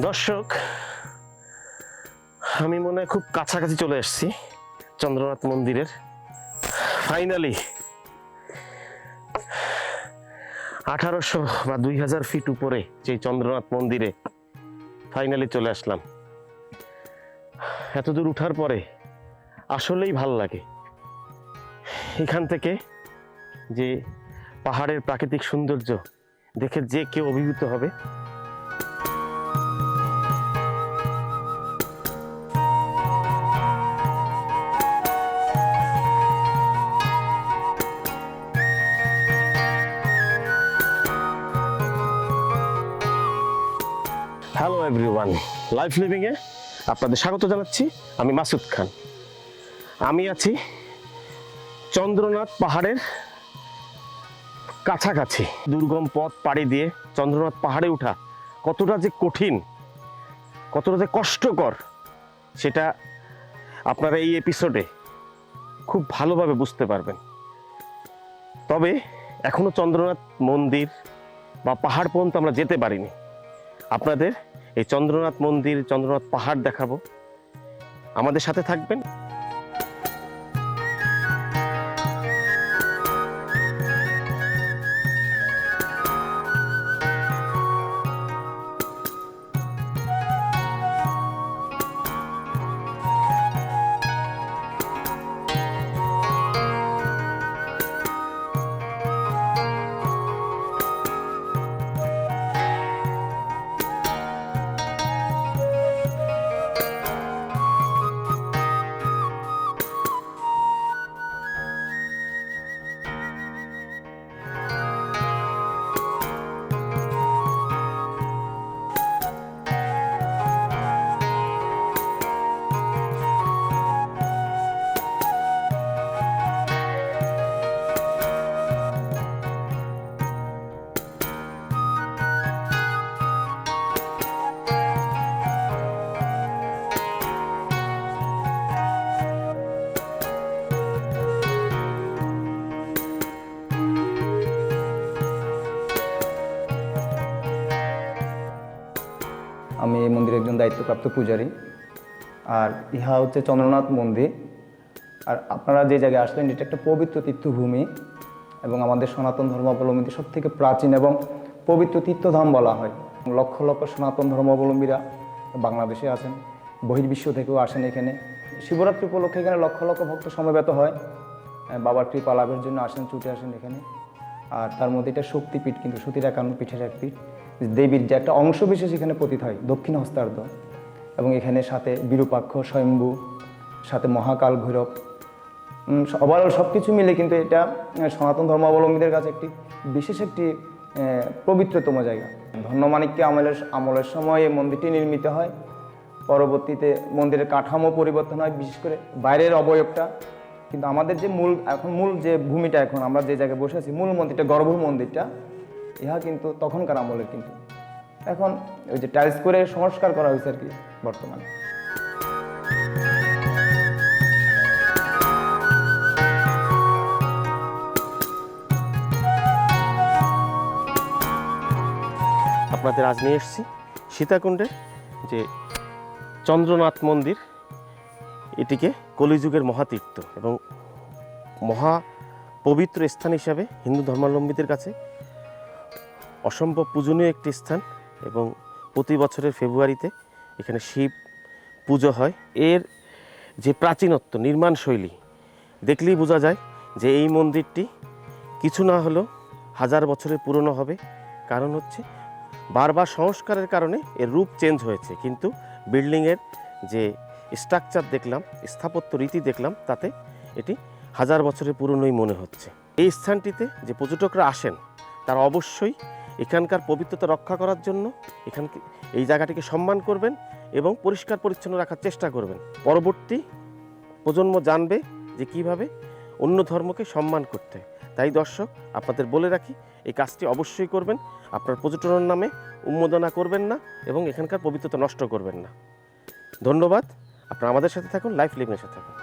দর্শক, আমি মনে হয় খুব কাছাকাছি চলে এসেছি চন্দ্রনাথ মন্দিরের। ফাইনালি 1800 বা 2000 ফিট উপরে যে চন্দ্রনাথ মন্দিরে ফাইনালি চলে আসলাম। এত দূর উঠার পরে আসলেই ভাল লাগে। এখান থেকে যে পাহাড়ের প্রাকৃতিক সৌন্দর্য দেখে যে কেউ অভিভূত হবে। হ্যালো এভরিওয়ান, লাইফ লিভিংয়ে আপনাদের স্বাগত জানাচ্ছি। আমি মাসুদ খান। আমি আছি চন্দ্রনাথ পাহাড়ের কাছাকাছি। দুর্গম পথ পাড়ি দিয়ে চন্দ্রনাথ পাহাড়ে ওঠা কতটা যে কঠিন, কতটা যে কষ্টকর, সেটা আপনারা এই এপিসোডে খুব ভালোভাবে বুঝতে পারবেন। তবে এখনো চন্দ্রনাথ মন্দির বা পাহাড় পর্যন্ত আমরা যেতে পারিনি। আপনাদের এই চন্দ্রনাথ মন্দির, চন্দ্রনাথ পাহাড় দেখাবো। আমাদের সাথে থাকবেন। আমি এই মন্দিরের একজন দায়িত্বপ্রাপ্ত পূজারী। আর ইহা হচ্ছে চন্দ্রনাথ মন্দির। আর আপনারা যে জায়গায় আসলেন, এটা একটা পবিত্র তীর্থভূমি এবং আমাদের সনাতন ধর্মাবলম্বীদের সবথেকে প্রাচীন এবং পবিত্র তীর্থধাম বলা হয়। লক্ষ লক্ষ সনাতন ধর্মাবলম্বীরা বাংলাদেশে আছেন, বহির্বিশ্ব থেকেও আসেন এখানে। শিবরাত্রি উপলক্ষে এখানে লক্ষ লক্ষ ভক্ত সমবেত হয়, বাবার কৃপা লাভের জন্য আসেন, ছুটে আসেন এখানে। আর তার মধ্যে এটা শক্তিপীঠ, কিন্তু সতীর একান্ন পীঠের এক পীঠ। দেবীর যে একটা অংশ বিশেষ এখানে পতিত হয়, দক্ষিণ হস্তার্ধ। এবং এখানে সাথে বিরূপাক্ষ, স্বয়ম্ভু, সাথে মহাকাল ভৈরব, ওভারঅল সব কিছু মিলে কিন্তু এটা সনাতন ধর্মাবলম্বীদের কাছে বিশেষ একটি পবিত্রতম জায়গা। ধন্যমাণিক্য আমলের সময় এই মন্দিরটি নির্মিত হয়। পরবর্তীতে মন্দিরের কাঠামো পরিবর্তন হয়, বিশেষ করে বাইরের অবয়বটা। কিন্তু আমাদের যে মূল যে ভূমিটা, এখন আমরা যে জায়গায় বসে আছি, মূল মন্দিরটা, গর্ভ মন্দিরটা, ইহা কিন্তু তখনকার আমলের। কিন্তু এখন ওই যে টাইলস করে সংস্কার করা হয়েছে আর কি বর্তমানে। আপনাদের আজ নিয়ে এসেছি সীতাকুণ্ডের যে চন্দ্রনাথ মন্দির। এটিকে কলিযুগের মহাতীর্থ এবং মহা পবিত্র স্থান হিসাবে হিন্দু ধর্মাবলম্বীদের কাছে অসম্ভব পূজনীয় একটি স্থান। এবং প্রতি বছরের ফেব্রুয়ারিতে এখানে শিব পুজো হয়। এর যে প্রাচীনত্ব, নির্মাণ শৈলী দেখলেই বোঝা যায় যে এই মন্দিরটি কিছু না হলেও 1000 বছরের পুরনো হবে। কারণ হচ্ছে বারবার সংস্কারের কারণে এর রূপ চেঞ্জ হয়েছে, কিন্তু বিল্ডিংয়ের যে স্ট্রাকচার দেখলাম, স্থাপত্য রীতি দেখলাম, তাতে এটি 1000 বছরের পুরনোই মনে হচ্ছে। এই স্থানটিতে যে পর্যটকরা আসেন, তারা অবশ্যই এখানকার পবিত্রতা রক্ষা করার জন্য এই জায়গাটিকে সম্মান করবেন এবং পরিষ্কার পরিচ্ছন্ন রাখার চেষ্টা করবেন। পরবর্তী প্রজন্ম জানবে যে কিভাবে অন্য ধর্মকে সম্মান করতে হয়। তাই দর্শক, আপনাদের বলে রাখি, এই কাজটি অবশ্যই করবেন। আপনার পর্যটনের নামে উন্মাদনা করবেন না এবং এখানকার পবিত্রতা নষ্ট করবেন না। ধন্যবাদ। আপনারা আমাদের সাথে থাকুন, লাইফ লিভিংয়ের সাথে থাকুন।